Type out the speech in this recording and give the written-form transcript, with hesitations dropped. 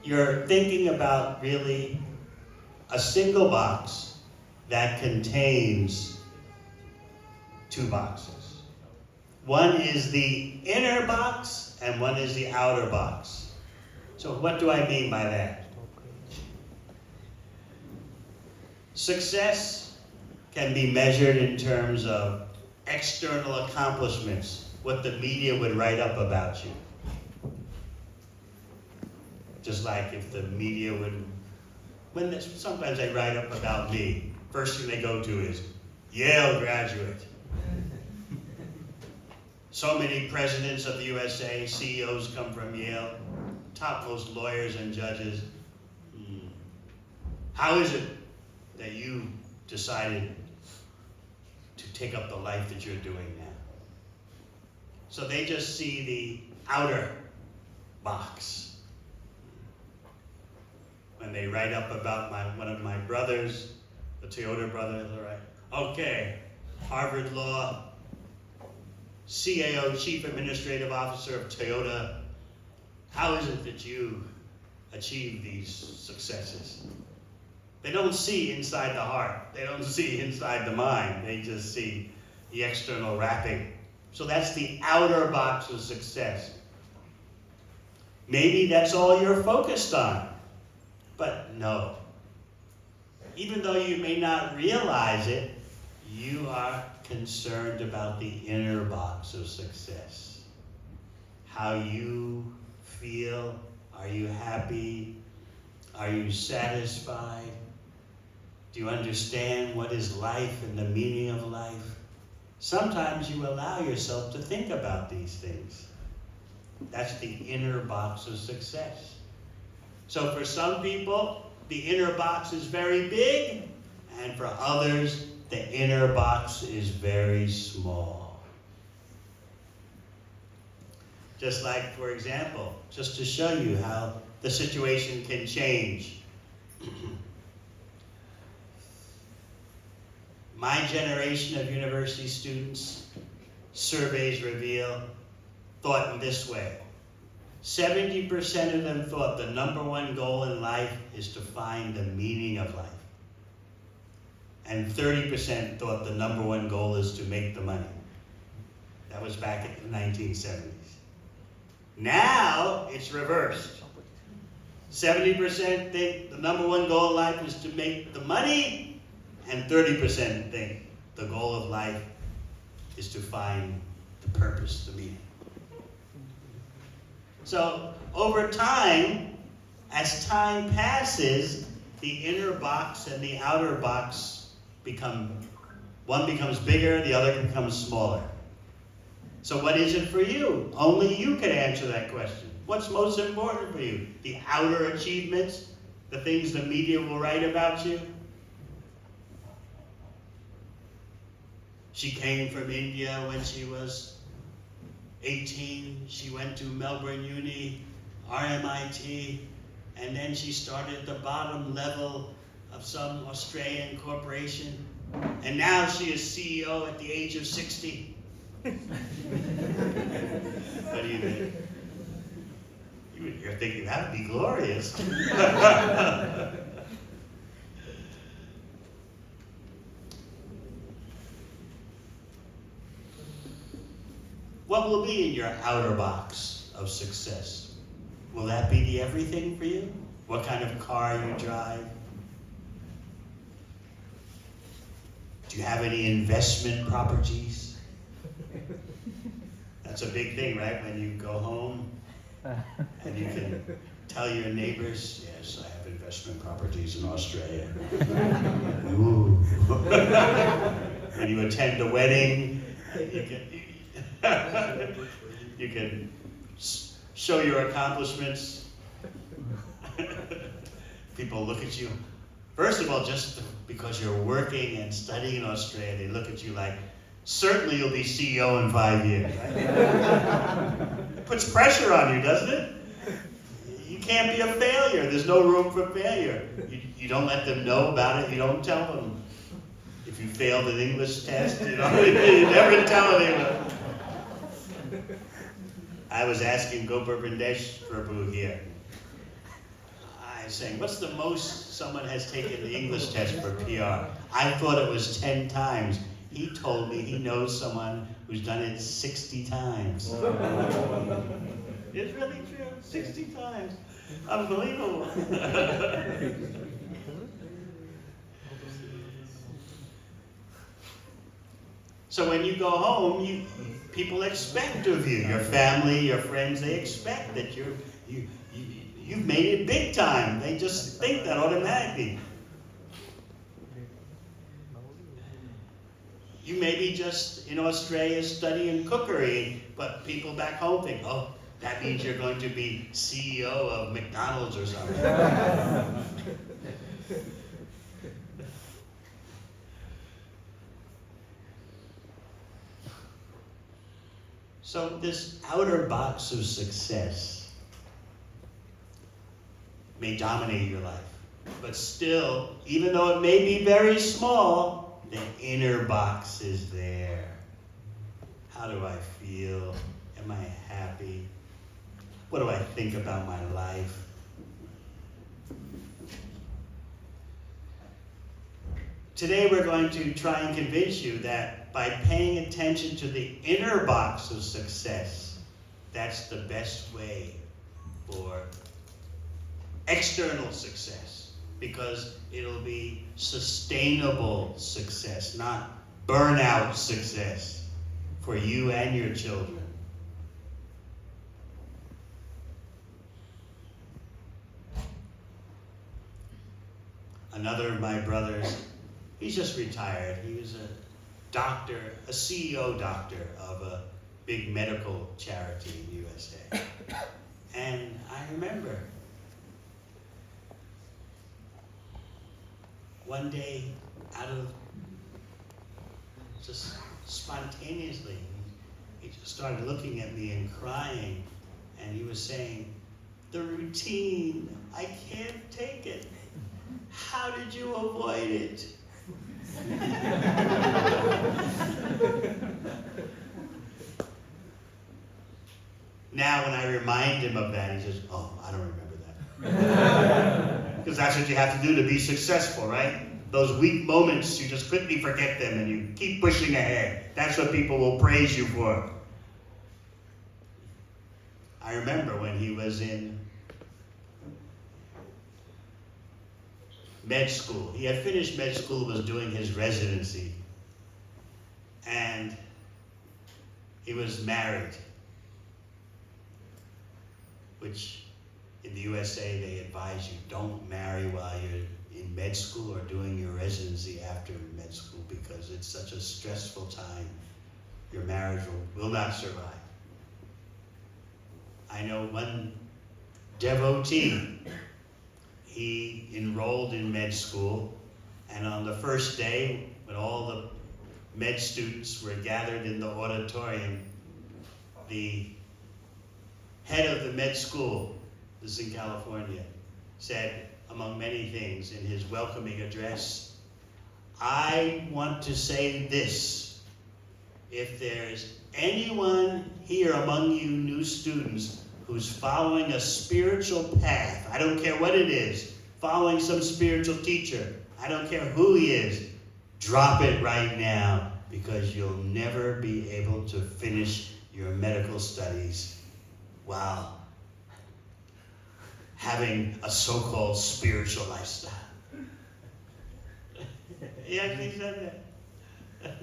you're thinking about really a single box that contains two boxes. One is the inner box and one is the outer box. So what do I mean by that? Success can be measured in terms of external accomplishments, what the media would write up about you. Just like if the media would, sometimes they write up about me, first thing they go to is, Yale graduate. So many presidents of the USA, CEOs come from Yale, topmost lawyers and judges. How is it that you decided to take up the life that you're doing now? So they just see the outer box. When they write up about one of my brothers, the Toyota brothers, all right, okay, Harvard Law, CAO, Chief Administrative Officer of Toyota, how is it that you achieve these successes? They don't see inside the heart. They don't see inside the mind. They just see the external wrapping. So that's the outer box of success. Maybe that's all you're focused on. But no. Even though you may not realize it, you are concerned about the inner box of success. How you feel. Are you happy? Are you satisfied? Do you understand what is life and the meaning of life? Sometimes you allow yourself to think about these things. That's the inner box of success. So for some people, the inner box is very big, and for others, the inner box is very small. Just like, for example, just to show you how the situation can change. My generation of university students, surveys reveal, thought in this way. 70% of them thought the number one goal in life is to find the meaning of life. And 30% thought the number one goal is to make the money. That was back in the 1970s. Now, it's reversed. 70% think the number one goal in life is to make the money, and 30% think the goal of life is to find the purpose, the meaning. So, over time, as time passes, the inner box and the outer box one becomes bigger, the other becomes smaller. So what is it for you? Only you can answer that question. What's most important for you? The outer achievements, the things the media will write about you? She came from India when she was 18, she went to Melbourne Uni, RMIT, and then she started at the bottom level of some Australian corporation, and now she is CEO at the age of 60. What do you think? You're thinking that would be glorious. What will be in your outer box of success? Will that be the everything for you? What kind of car you drive? Do you have any investment properties? That's a big thing, right? When you go home and you can tell your neighbors, yes, I have investment properties in Australia. Ooh. When you attend a wedding, you can show your accomplishments. People look at you. First of all, just because you're working and studying in Australia, they look at you like, certainly you'll be CEO in 5 years. Right? It puts pressure on you, doesn't it? You can't be a failure. There's no room for failure. You don't let them know about it. You don't tell them. If you failed an English test, you never tell anyone. I was asking Gopur Bandesh Prabhu here, was saying, what's the most someone has taken the English test for PR? I thought it was 10 times. He told me he knows someone who's done it 60 times. It's really true, 60 times. Unbelievable. So when you go home, people expect of you, your family, your friends, they expect that you've made it big time. They just think that automatically. You may be just in Australia studying cookery, but people back home think, oh, that means you're going to be CEO of McDonald's or something. So this outer box of success may dominate your life, but still, even though it may be very small, the inner box is there. How do I feel? Am I happy? What do I think about my life? Today we're going to try and convince you that by paying attention to the inner box of success, that's the best way for external success, because it'll be sustainable success, not burnout success for you and your children. Another of my brothers, he's just retired. He was a doctor, a CEO doctor of a big medical charity in the USA. And I remember one day, out of just spontaneously, he just started looking at me and crying, and he was saying, the routine, I can't take it. How did you avoid it? Now when I remind him of that, he says, oh, I don't remember that. Because that's what you have to do to be successful, right? Those weak moments, you just quickly forget them and you keep pushing ahead. That's what people will praise you for. I remember when he was in med school. He had finished med school, was doing his residency. And he was married, which in the USA they advise you don't marry while you're in med school or doing your residency after med school, because it's such a stressful time. Your marriage will not survive. I know one devotee, he enrolled in med school, and on the first day, when all the med students were gathered in the auditorium, the head of the med school, this is in California, said, among many things in his welcoming address, I want to say this: if there's anyone here among you new students who's following a spiritual path, I don't care what it is, following some spiritual teacher, I don't care who he is, drop it right now, because you'll never be able to finish your medical studies while having a so-called spiritual lifestyle. He actually said that.